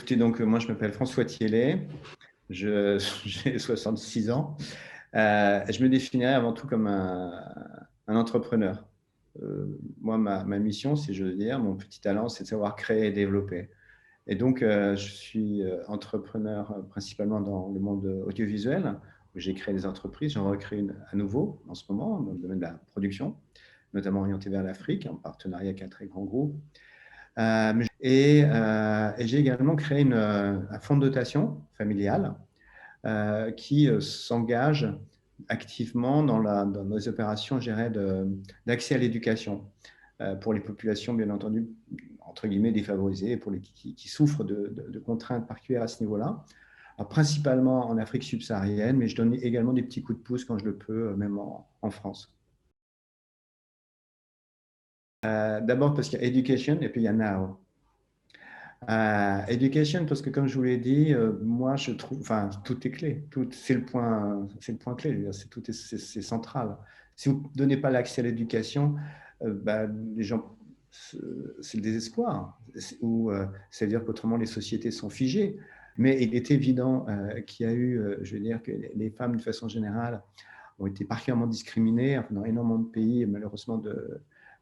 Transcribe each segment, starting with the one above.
écoutez, donc moi je m'appelle François Thiellet, j'ai 66 ans. Je me définirais avant tout comme un entrepreneur. Moi, ma mission, si je veux dire, mon petit talent, c'est de savoir créer et développer. Et donc, je suis entrepreneur principalement dans le monde audiovisuel, où j'ai créé des entreprises. J'en recrée une à nouveau en ce moment, dans le domaine de la production, notamment orientée vers l'Afrique, en partenariat avec un très grand groupe. Et j'ai également créé un fonds de dotation familial qui s'engage activement dans nos opérations, je dirais, d'accès à l'éducation pour les populations, bien entendu, entre guillemets, défavorisées, pour les qui souffrent de contraintes particulières à ce niveau-là. Alors, principalement en Afrique subsaharienne, mais je donne également des petits coups de pouce quand je le peux, même en France. D'abord parce qu'il y a education et puis il y a now. Education, parce que comme je vous l'ai dit, moi je trouve, enfin tout est clé, c'est le point clé, je veux dire, c'est central. Si vous ne donnez pas l'accès à l'éducation, bah, les gens, c'est le désespoir, c'est-à-dire qu'autrement les sociétés sont figées. Mais il est évident qu'il y a eu, je veux dire, que les femmes de façon générale ont été particulièrement discriminées dans énormément de pays, malheureusement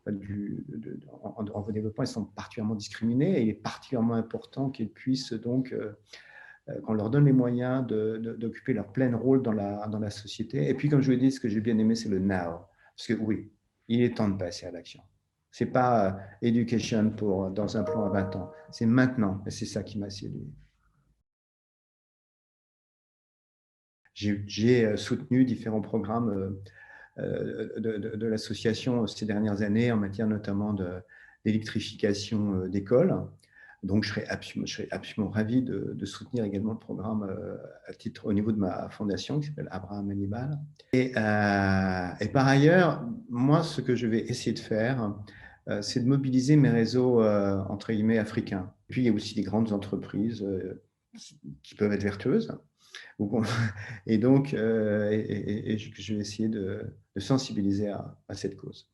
en voie de développement, ils sont particulièrement discriminés et il est particulièrement important qu'ils puissent donc, qu'on leur donne les moyens d'occuper leur plein rôle dans la société. Et puis, comme je vous l'ai dit, ce que j'ai bien aimé, c'est le now. Parce que oui, il est temps de passer à l'action. Ce n'est pas education dans un plan à 20 ans, c'est maintenant. Et c'est ça qui m'a séduit. J'ai soutenu différents programmes de l'association ces dernières années en matière notamment d'électrification d'écoles. Donc, je serais absolument ravi de soutenir également le programme au niveau de ma fondation qui s'appelle Abraham Hannibal. Et par ailleurs, moi, ce que je vais essayer de faire, c'est de mobiliser mes réseaux, entre guillemets, africains. Puis, il y a aussi des grandes entreprises qui peuvent être vertueuses. Et donc, je vais essayer de sensibiliser à cette cause.